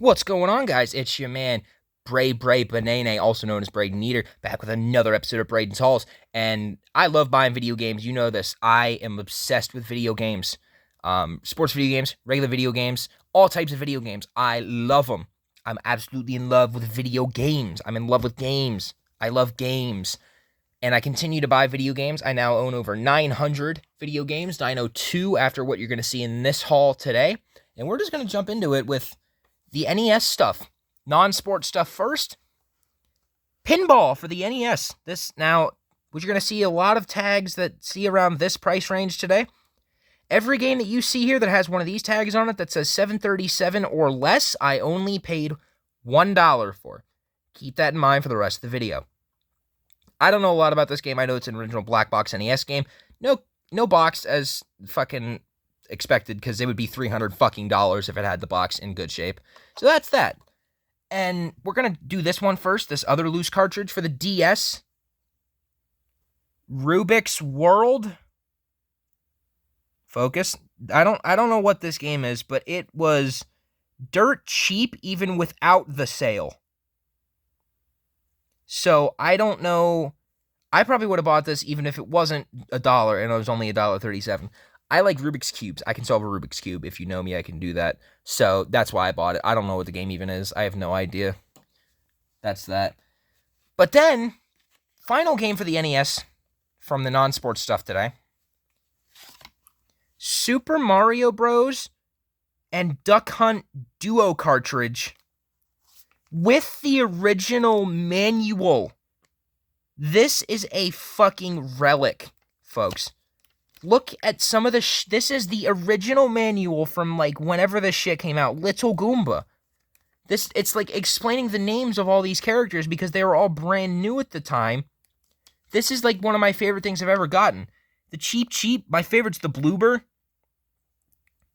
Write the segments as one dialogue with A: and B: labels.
A: What's going on, guys? It's your man, Bray Banane, also known as Brayden Eater, back with another episode of Brayden's Halls. And I love buying video games. You know this. I am obsessed with video games. Sports video games, regular video games, all types of video games. I love them. I'm absolutely in love with video games. I'm in love with games. I love games. And I continue to buy video games. I now own over 900 video games, 902 after what you're going to see in this haul today. And we're just going to jump into it with the NES stuff. Non-sport stuff first. Pinball for the NES. What you're going to see a lot of tags that see around this price range today. Every game that you see here that has one of these tags on it that says 737 or less, I only paid $1 for. Keep that in mind for the rest of the video. I don't know a lot about this game. I know it's an original black box NES game. No box as fucking expected, because it would be $300 fucking if it had the box in good shape. So that's that. And we're gonna do this one first, this other loose cartridge for the DS. Rubik's World. Focus. I don't know what this game is, but it was dirt cheap even without the sale. So I don't know. I probably would have bought this even if it wasn't $1 and it was only $1.37. I like Rubik's Cubes. I can solve a Rubik's Cube. If you know me, I can do that. So that's why I bought it. I don't know what the game even is. I have no idea. That's that. But then, final game for the NES from the non-sports stuff today. Super Mario Bros. And Duck Hunt Duo cartridge with the original manual. This is a fucking relic, folks. Look at some of the this is the original manual from like whenever this shit came out. Little Goomba. It's like explaining the names of all these characters because they were all brand new at the time. This is like one of my favorite things I've ever gotten. The Cheep, my favorite's the Bloober.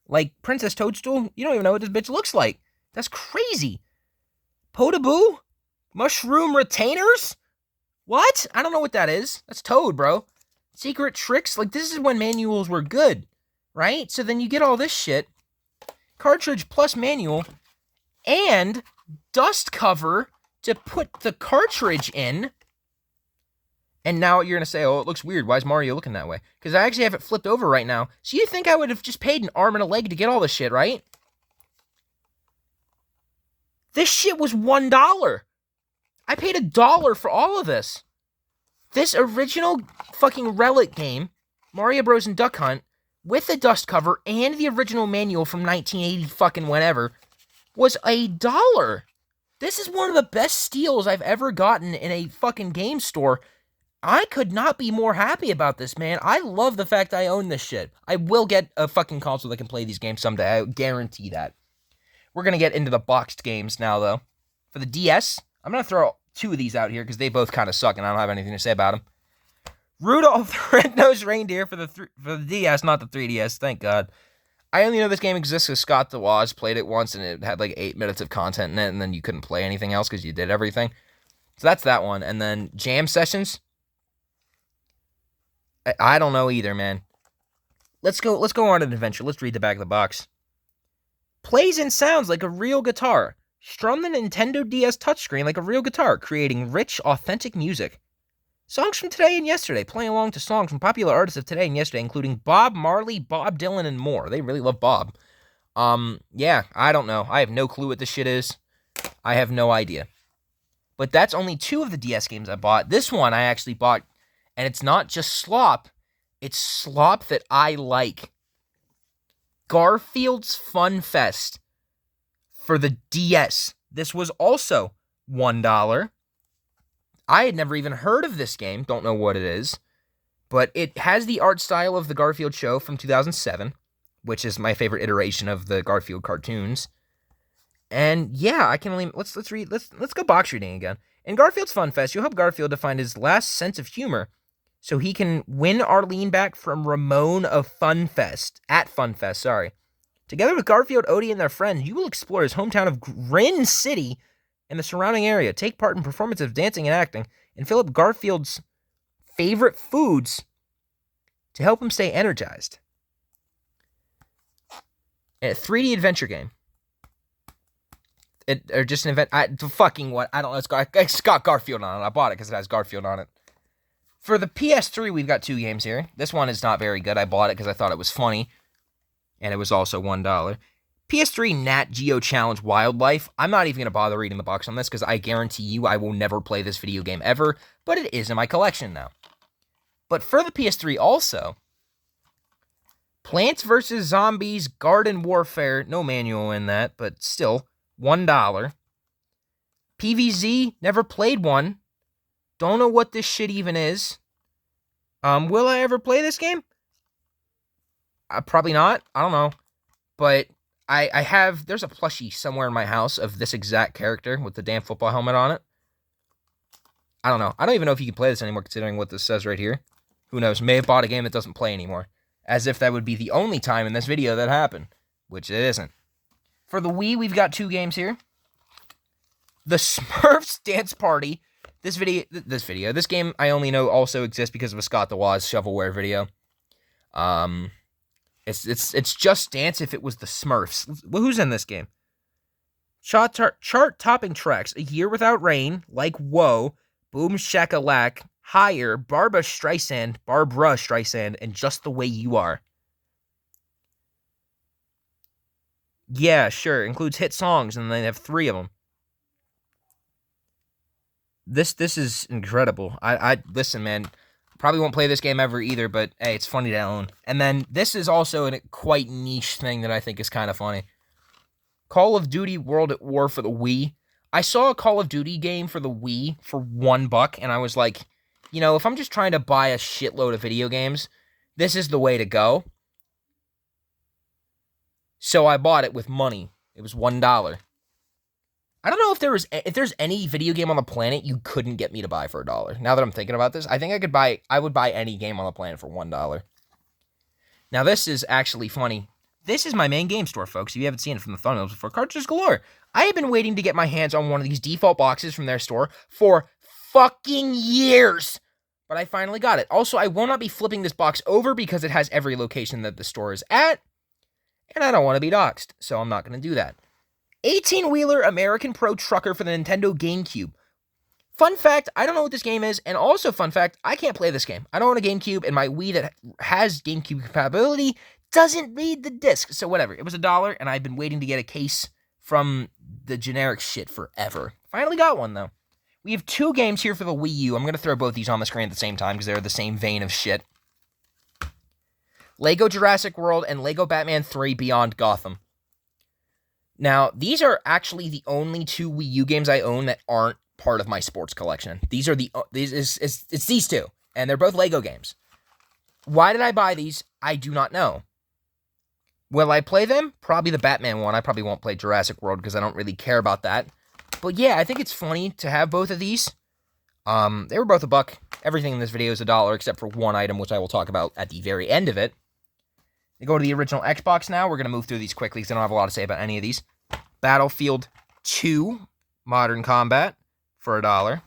A: Like Princess Toadstool, you don't even know what this bitch looks like. That's crazy. Potaboo? Mushroom Retainers? What? I don't know what that is. That's Toad, bro. Secret Tricks? Like, this is when manuals were good, right? So then you get all this shit. Cartridge plus manual. And dust cover to put the cartridge in. And now you're going to say, oh, it looks weird. Why is Mario looking that way? Because I actually have it flipped over right now. So you think I would have just paid an arm and a leg to get all this shit, right? This shit was $1. I paid $1 for all of this. This original fucking relic game, Mario Bros. And Duck Hunt, with the dust cover and the original manual from 1980 fucking whenever, was $1. This is one of the best steals I've ever gotten in a fucking game store. I could not be more happy about this, man. I love the fact I own this shit. I will get a fucking console that can play these games someday. I guarantee that. We're going to get into the boxed games now, though. For the DS, I'm going to throw two of these out here because they both kind of suck and I don't have anything to say about them. Rudolph the Red-Nosed Reindeer for the DS, not the 3DS, thank God. I only know this game exists because Scott DeWaz played it once and it had like 8 minutes of content in it and then you couldn't play anything else because you did everything. So that's that one. And then Jam Sessions. I don't know either, man. Let's go on an adventure. Let's read the back of the box. Plays and sounds like a real guitar. Strum the Nintendo DS touchscreen like a real guitar, creating rich, authentic music. Songs from today and yesterday, playing along to songs from popular artists of today and yesterday, including Bob Marley, Bob Dylan, and more. They really love Bob. Yeah, I don't know. I have no clue what this shit is. I have no idea. But that's only 2 of the DS games I bought. This one I actually bought, and it's not just slop. It's slop that I like. Garfield's Fun Fest for the DS. This was also $1. I had never even heard of this game. Don't know what it is. But it has the art style of the Garfield show from 2007, which is my favorite iteration of the Garfield cartoons. And yeah, I can only let's go box reading again. In Garfield's Fun Fest, you'll help Garfield to find his last sense of humor so he can win Arlene back from Ramon of Funfest. Together with Garfield, Odie, and their friends, you will explore his hometown of Grin City and the surrounding area, take part in performances of dancing and acting, and fill up Garfield's favorite foods to help him stay energized. A 3D adventure game. or just an event. Fucking what? I don't know. It's got Garfield on it. I bought it because it has Garfield on it. For the PS3, we've got 2 games here. This one is not very good. I bought it because I thought it was funny, and it was also $1. PS3 Nat Geo Challenge Wildlife. I'm not even going to bother reading the box on this because I guarantee you I will never play this video game ever, but it is in my collection now. But for the PS3 also, Plants vs. Zombies Garden Warfare. No manual in that, but still, $1. PVZ, never played one. Don't know what this shit even is. Will I ever play this game? Probably not. I don't know. But I have, there's a plushie somewhere in my house of this exact character with the damn football helmet on it. I don't know. I don't even know if you can play this anymore considering what this says right here. Who knows? May have bought a game that doesn't play anymore. As if that would be the only time in this video that happened. Which it isn't. For the Wii, we've got 2 games here. The Smurfs Dance Party. This game I only know also exists because of a Scott the Woz shovelware video. It's Just Dance if it was the Smurfs. Who's in this game? Chart-topping tracks. A Year Without Rain, Like Whoa, Boom Shakalak, Higher, Barbara Streisand, and Just the Way You Are. Yeah, sure. Includes hit songs, and they have 3 of them. This is incredible. I listen, man. Probably won't play this game ever either, but hey, it's funny to own. And then this is also a quite niche thing that I think is kind of funny. Call of Duty World at War for the Wii. I saw a Call of Duty game for the Wii for $1, and I was like, you know, if I'm just trying to buy a shitload of video games, this is the way to go. So I bought it with money. It was $1. I don't know if there's any video game on the planet you couldn't get me to buy for $1. Now that I'm thinking about this, I think I would buy any game on the planet for $1. Now this is actually funny. This is my main game store, folks. If you haven't seen it from the thumbnails before, Cartridges Galore. I have been waiting to get my hands on one of these default boxes from their store for fucking years. But I finally got it. Also, I will not be flipping this box over because it has every location that the store is at. And I don't want to be doxxed, so I'm not going to do that. 18-wheeler American Pro Trucker for the Nintendo GameCube. Fun fact, I don't know what this game is, and also fun fact, I can't play this game. I don't own a GameCube, and my Wii that has GameCube compatibility doesn't read the disc, so whatever. It was $1, and I've been waiting to get a case from the generic shit forever. Finally got one, though. We have 2 games here for the Wii U. I'm going to throw both these on the screen at the same time, because they're the same vein of shit. Lego Jurassic World and Lego Batman 3 Beyond Gotham. Now, these are actually the only 2 Wii U games I own that aren't part of my sports collection. It's these 2, and they're both Lego games. Why did I buy these? I do not know. Will I play them? Probably the Batman one. I probably won't play Jurassic World because I don't really care about that. But yeah, I think it's funny to have both of these. They were both $1. Everything in this video is $1 except for one item, which I will talk about at the very end of it. We go to the original Xbox now. We're going to move through these quickly because I don't have a lot to say about any of these. Battlefield 2 Modern Combat for $1.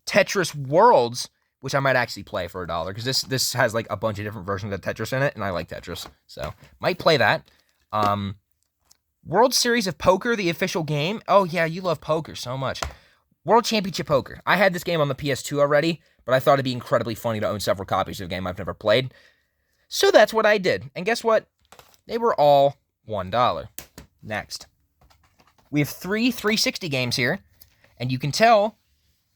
A: Tetris Worlds, which I might actually play for $1 because this has like a bunch of different versions of Tetris in it, and I like Tetris, so might play that. World Series of Poker, the official game. Oh yeah, you love poker so much. World Championship Poker. I had this game on the PS2 already, but I thought it'd be incredibly funny to own several copies of a game I've never played. So that's what I did. And guess what? They were all $1. Next. We have 3 360 games here, and you can tell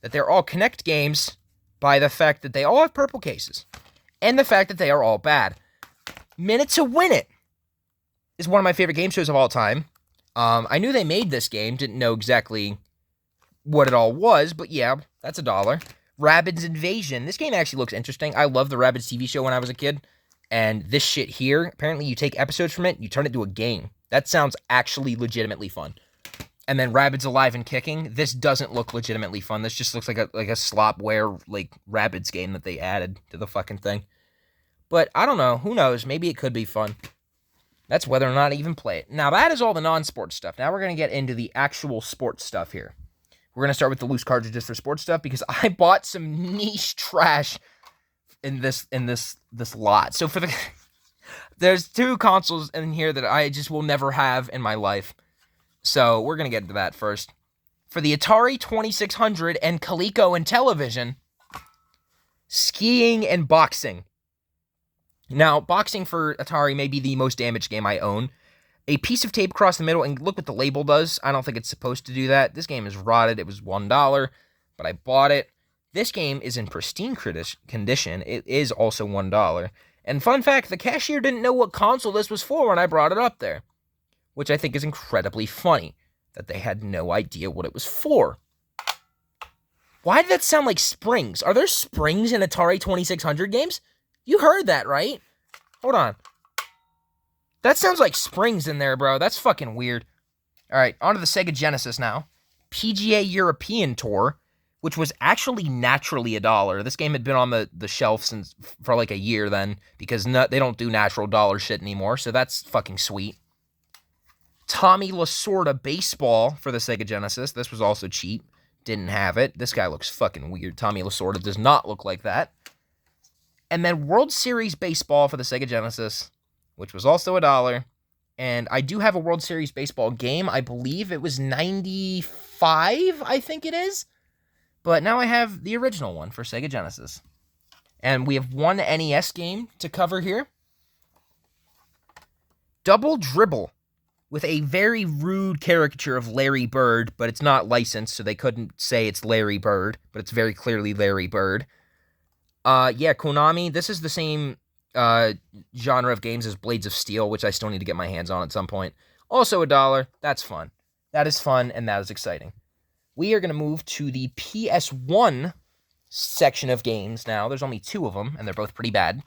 A: that they're all Kinect games by the fact that they all have purple cases, and the fact that they are all bad. Minute to Win It is one of my favorite game shows of all time. I knew they made this game, didn't know exactly what it all was, but yeah, that's $1. Rabbids Invasion. This game actually looks interesting. I loved the Rabbids TV show when I was a kid. And this shit here, apparently you take episodes from it, you turn it into a game. That sounds actually legitimately fun. And then Rabbids Alive and Kicking. This doesn't look legitimately fun. This just looks like a slopware, like, Rabbids game that they added to the fucking thing. But I don't know. Who knows? Maybe it could be fun. That's whether or not I even play it. Now, that is all the non-sports stuff. Now we're going to get into the actual sports stuff here. We're going to start with the loose cartridges for sports stuff because I bought some niche trash in this lot. So for there's 2 consoles in here that I just will never have in my life. So we're going to get into that first. For the Atari 2600 and Coleco and Television, skiing and boxing. Now, boxing for Atari may be the most damaged game I own. A piece of tape across the middle, and look what the label does. I don't think it's supposed to do that. This game is rotted. It was $1, but I bought it. This game is in pristine condition. It is also $1. And fun fact, the cashier didn't know what console this was for when I brought it up there, which I think is incredibly funny, that they had no idea what it was for. Why did that sound like springs? Are there springs in Atari 2600 games? You heard that, right? Hold on. That sounds like springs in there, bro. That's fucking weird. All right, on to the Sega Genesis now. PGA European Tour, which was actually naturally $1. This game had been on the shelf for like a year then, because they don't do natural dollar shit anymore, so that's fucking sweet. Tommy Lasorda Baseball for the Sega Genesis. This was also cheap. Didn't have it. This guy looks fucking weird. Tommy Lasorda does not look like that. And then World Series Baseball for the Sega Genesis, which was also $1. And I do have a World Series Baseball game. I believe it was 95, I think it is. But now I have the original one for Sega Genesis. And we have one NES game to cover here. Double Dribble, with a very rude caricature of Larry Bird, but it's not licensed, so they couldn't say it's Larry Bird, but it's very clearly Larry Bird. Yeah, Konami, this is the same genre of games as Blades of Steel, which I still need to get my hands on at some point. Also $1. That's fun. That is fun, and that is exciting. We are going to move to the PS1 section of games now. There's only 2 of them, and they're both pretty bad.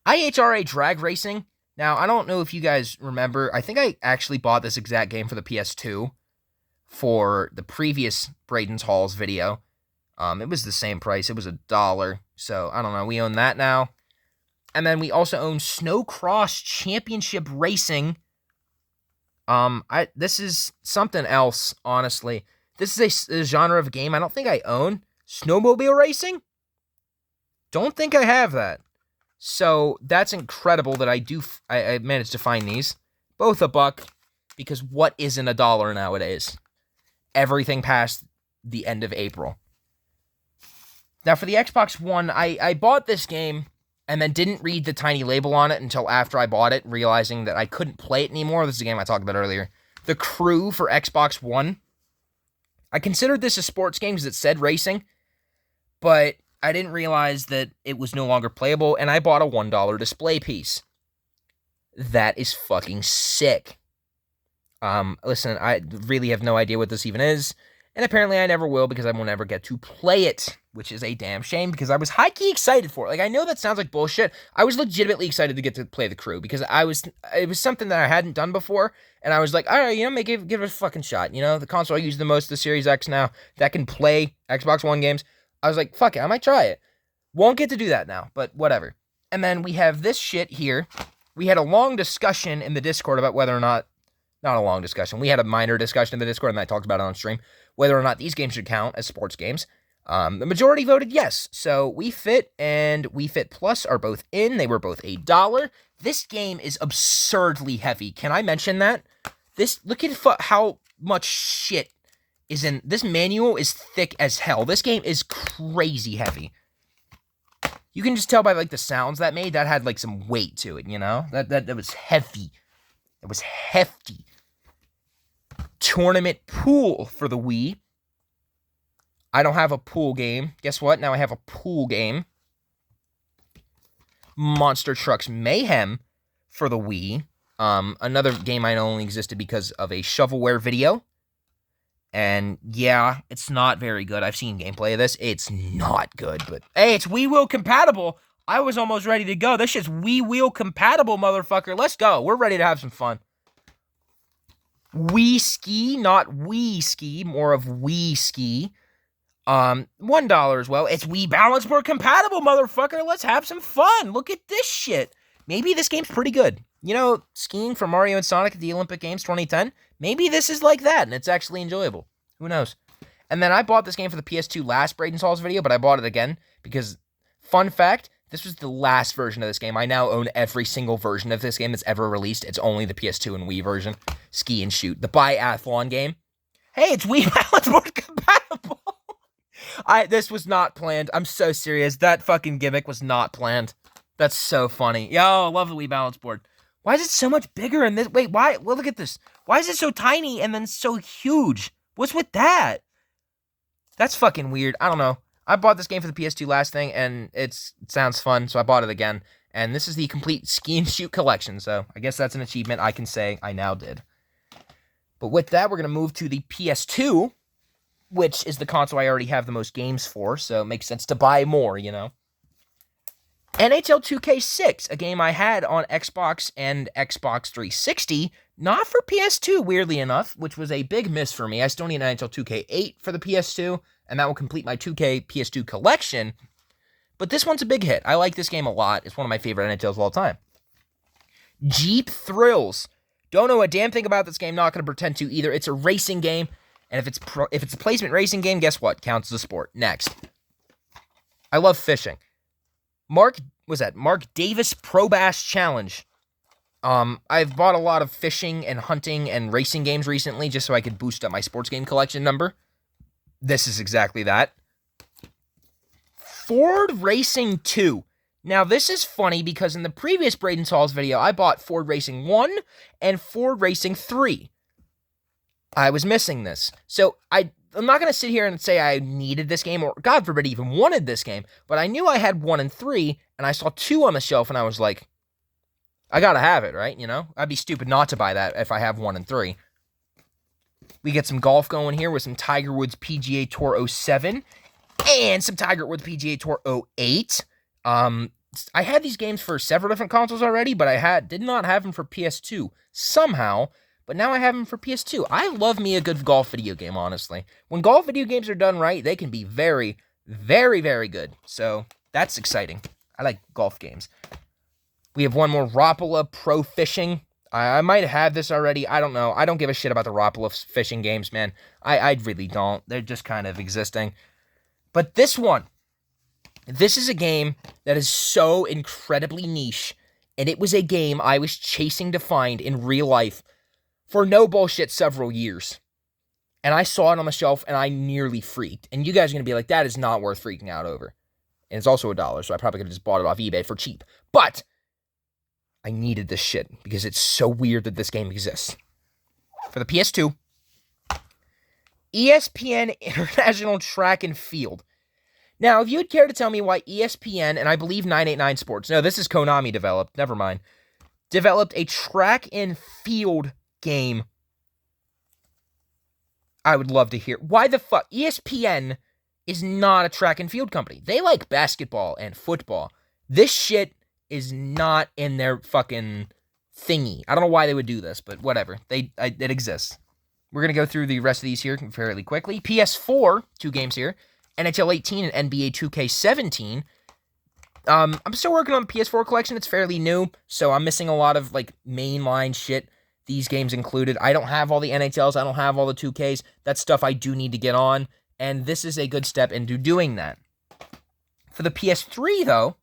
A: IHRA Drag Racing. Now, I don't know if you guys remember. I think I actually bought this exact game for the PS2 for the previous Brayden's Halls video. It was the same price. It was $1. So, I don't know. We own that now. And then we also own Snowcross Championship Racing. This is something else, honestly. This is a genre of game I don't think I own. Snowmobile Racing? Don't think I have that. So, that's incredible that I managed to find these. Both $1, because what isn't $1 nowadays? Everything past the end of April. Now, for the Xbox One, I bought this game and then didn't read the tiny label on it until after I bought it, realizing that I couldn't play it anymore. This is a game I talked about earlier. The Crew for Xbox One. I considered this a sports game because it said racing, but I didn't realize that it was no longer playable, and I bought a $1 display piece. That is fucking sick. Listen, I really have no idea what this even is, and apparently I never will because I won't ever get to play it, which is a damn shame because I was high-key excited for it. Like, I know that sounds like bullshit. I was legitimately excited to get to play The Crew because it was something that I hadn't done before, and I was like, all right, give it a fucking shot. The console I use the most, the Series X now, that can play Xbox One games. I was like, fuck it, I might try it. Won't get to do that now, but whatever. And then we have this shit here. We had a long discussion in the Discord about whether or not a long discussion. We had a minor discussion in the Discord, and I talked about it on stream, whether or not these games should count as sports games. The majority voted yes. So We Fit and We Fit Plus are both in. They were both $1. This game is absurdly heavy. Can I mention that? Look at how much shit is in this manual. Is thick as hell. This game is crazy heavy. You can just tell by like the sounds that made. That had like some weight to it, That was heavy. It was hefty. Tournament Pool for the Wii. I don't have a pool game. Guess what? Now I have a pool game. Monster Trucks Mayhem for the Wii. Another game I know only existed because of a shovelware video. And yeah, it's not very good. I've seen gameplay of this. It's not good, but hey, it's Wii Wheel compatible. I was almost ready to go. This shit's Wii Wheel compatible, motherfucker. Let's go. We're ready to have some fun. Wii Ski, not Wii Ski, more of Wii Ski. $1 as well. It's Wii Balance Board compatible, motherfucker. Let's have some fun. Look at this shit. Maybe this game's pretty good. Skiing for Mario and Sonic at the Olympic Games 2010. Maybe this is like that, and it's actually enjoyable. Who knows? And then I bought this game for the PS2 last Brayden's Halls video, but I bought it again because, fun fact, This was the last version of this game. I now own every single version of this game that's ever released. It's only the PS2 and Wii version. Ski and Shoot. The biathlon game. Hey, it's Wii Balance Board compatible. This was not planned. I'm so serious. That fucking gimmick was not planned. That's so funny. Yo, I love the Wii Balance Board. Why is it so much bigger in this? Wait, why? Well, look at this. Why is it so tiny and then so huge? What's with that? That's fucking weird. I don't know. I bought this game for the PS2 last thing, and it sounds fun, so I bought it again. And this is the complete Ski and Shoot collection, so I guess that's an achievement I can say I now did. But with that, we're going to move to the PS2, which is the console I already have the most games for, so it makes sense to buy more, you know. NHL 2K6, a game I had on Xbox and Xbox 360, not for PS2, weirdly enough, which was a big miss for me. I still need NHL 2K8 for the PS2, and that will complete my 2K PS2 collection. But this one's a big hit. I like this game a lot. It's one of my favorite NHLs of all time. Jeep Thrills. Don't know a damn thing about this game, not going to pretend to either. It's a racing game, and if it's a placement racing game, guess what? Counts as a sport. Next. I love fishing. Mark Davis Pro Bass Challenge. I've bought a lot of fishing and hunting and racing games recently just so I could boost up my sports game collection number. This is exactly that. Ford Racing 2. Now, this is funny because in the previous Brayden Halls video, I bought Ford Racing 1 and Ford Racing 3. I was missing this. So, I'm not going to sit here and say I needed this game, or God forbid even wanted this game, but I knew I had 1 and 3, and I saw 2 on the shelf, and I was like, I gotta have it, right? You know? I'd be stupid not to buy that if I have 1 and 3. We get some golf going here with some Tiger Woods PGA Tour 07 and some Tiger Woods PGA Tour 08. I had these games for several different consoles already, but did not have them for PS2 somehow, but now I have them for PS2. I love me a good golf video game, honestly. When golf video games are done right, they can be very, very, very good. So, that's exciting. I like golf games. We have one more, Rapala Pro Fishing. I might have this already. I don't know. I don't give a shit about the Rapala fishing games, man. I really don't. They're just kind of existing. But this one, this is a game that is so incredibly niche, and it was a game I was chasing to find in real life for no bullshit several years. And I saw it on the shelf, and I nearly freaked. And you guys are going to be like, that is not worth freaking out over. And it's also $1, so I probably could have just bought it off eBay for cheap. But I needed this shit because it's so weird that this game exists. For the PS2, ESPN International Track and Field. Now, if you would care to tell me why ESPN, and I believe 989 Sports, no, this is Konami developed, never mind, developed a track and field game, I would love to hear. Why the fuck? ESPN is not a track and field company. They like basketball and football. This shit is not in their fucking thingy. I don't know why they would do this, but whatever. It exists. We're going to go through the rest of these here fairly quickly. PS4, 2 games here. NHL 18 and NBA 2K17. I'm still working on the PS4 collection. It's fairly new, so I'm missing a lot of like mainline shit. These games included. I don't have all the NHLs. I don't have all the 2Ks. That's stuff I do need to get on, and this is a good step into doing that. For the PS3, though,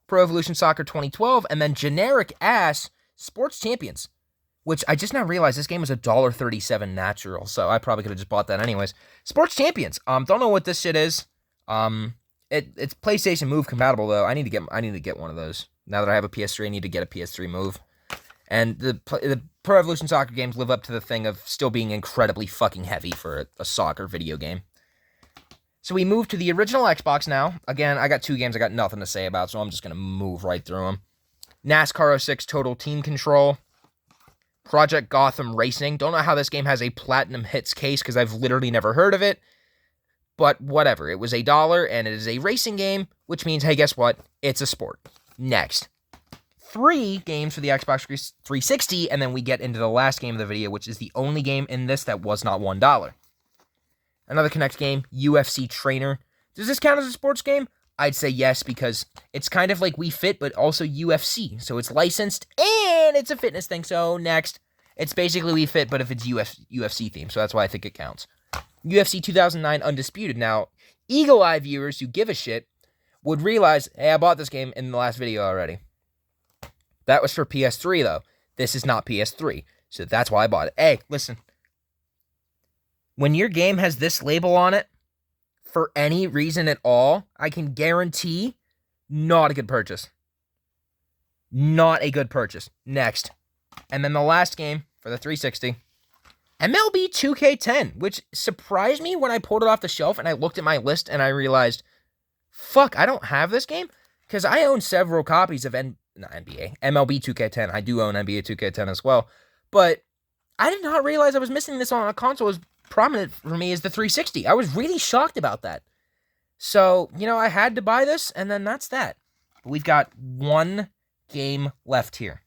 A: Pro Evolution Soccer 2012, and then generic ass Sports Champions, which I just now realized this game was $1.37 natural, so I probably could have just bought that anyways. Sports Champions. Don't know what this shit is. It's PlayStation Move compatible though. I need to get one of those. Now that I have a PS3, I need to get a PS3 Move. And the Pro Evolution Soccer games live up to the thing of still being incredibly fucking heavy for a soccer video game. So we move to the original Xbox now. Again, I got 2 games I got nothing to say about, so I'm just going to move right through them. NASCAR 06 Total Team Control. Project Gotham Racing. Don't know how this game has a Platinum Hits case, because I've literally never heard of it. But whatever. It was $1, and it is a racing game, which means, hey, guess what? It's a sport. Next. 3 games for the Xbox 360, and then we get into the last game of the video, which is the only game in this that was not $1. Another Kinect game, UFC Trainer. Does this count as a sports game? I'd say yes, because it's kind of like Wii Fit, but also UFC. So it's licensed, and it's a fitness thing. So next, it's basically Wii Fit, but if it's UFC themed. So that's why I think it counts. UFC 2009 Undisputed. Now, eagle-eye viewers who give a shit would realize, hey, I bought this game in the last video already. That was for PS3, though. This is not PS3, so that's why I bought it. Hey, listen. When your game has this label on it, for any reason at all, I can guarantee not a good purchase. Not a good purchase. Next. And then the last game for the 360, MLB 2K10, which surprised me when I pulled it off the shelf and I looked at my list and I realized, fuck, I don't have this game? Because I own several copies of MLB 2K10. I do own NBA 2K10 as well. But I did not realize I was missing this on a console as prominent for me as the 360. I was really shocked about that. So, I had to buy this, and then that's that. But we've got one game left here.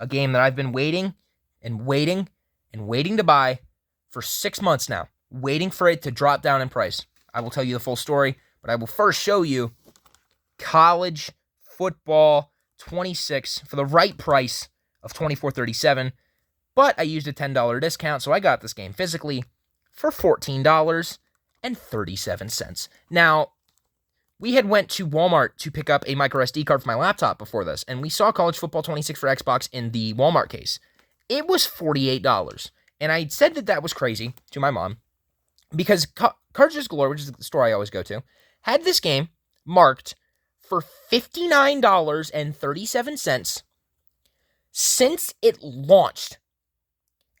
A: A game that I've been waiting and waiting and waiting to buy for 6 months now. Waiting for it to drop down in price. I will tell you the full story, but I will first show you College Football 26 for the right price of $24.37. But I used a $10 discount, so I got this game physically for $14.37. Now, we had went to Walmart to pick up a micro SD card for my laptop before this, and we saw College Football 26 for Xbox in the Walmart case. It was $48, and I said that was crazy to my mom, because Cartridges Galore, which is the store I always go to, had this game marked for $59.37 since it launched.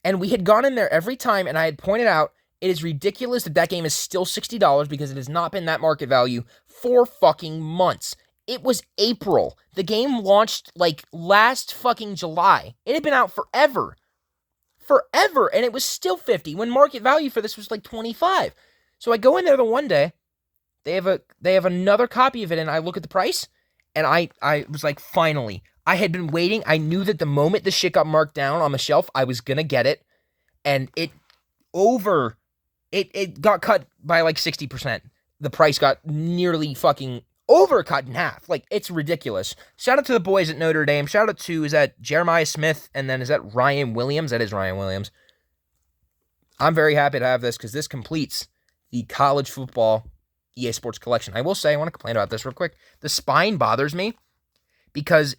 A: And we had gone in there every time, and I had pointed out, it is ridiculous that game is still $60 because it has not been that market value for fucking months. It was April. The game launched last fucking July. It had been out forever. Forever, and it was still $50 when market value for this was $25. So I go in there the one day, they have another copy of it, and I look at the price, and I was like, finally. I had been waiting. I knew that the moment the shit got marked down on the shelf, I was gonna get it, and it got cut by 60%. The price got nearly fucking overcut in half. It's ridiculous. Shout out to the boys at Notre Dame. Shout out to, is that Jeremiah Smith? And then is that Ryan Williams? That is Ryan Williams. I'm very happy to have this because this completes the college football EA Sports collection. I will say, I want to complain about this real quick. The spine bothers me because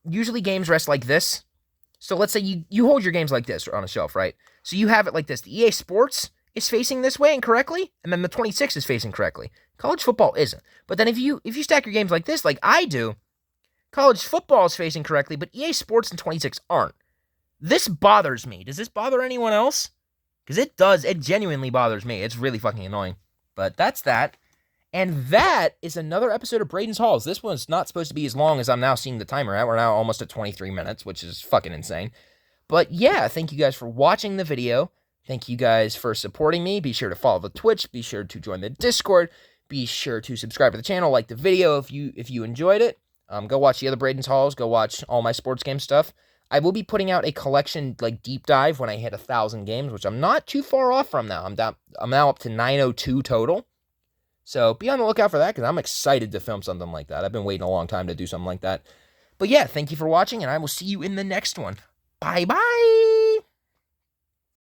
A: usually games rest like this. So let's say you hold your games like this on a shelf, right? So you have it like this. The EA Sports is facing this way incorrectly, and then the 26 is facing correctly. College football isn't. But then if you stack your games like this, like I do, college football is facing correctly, but EA Sports and 26 aren't. This bothers me. Does this bother anyone else? Because it does. It genuinely bothers me. It's really fucking annoying. But that's that. And that is another episode of Brayden's Halls. This one's not supposed to be as long as I'm now seeing the timer at. We're now almost at 23 minutes, which is fucking insane. But yeah, thank you guys for watching the video. Thank you guys for supporting me. Be sure to follow the Twitch. Be sure to join the Discord. Be sure to subscribe to the channel. Like the video if you enjoyed it. Go watch the other Brayden's Halls. Go watch all my sports game stuff. I will be putting out a collection deep dive when I hit 1,000 games, which I'm not too far off from now. I'm now up to 902 total. So be on the lookout for that because I'm excited to film something like that. I've been waiting a long time to do something like that. But yeah, thank you for watching, and I will see you in the next one. Bye-bye!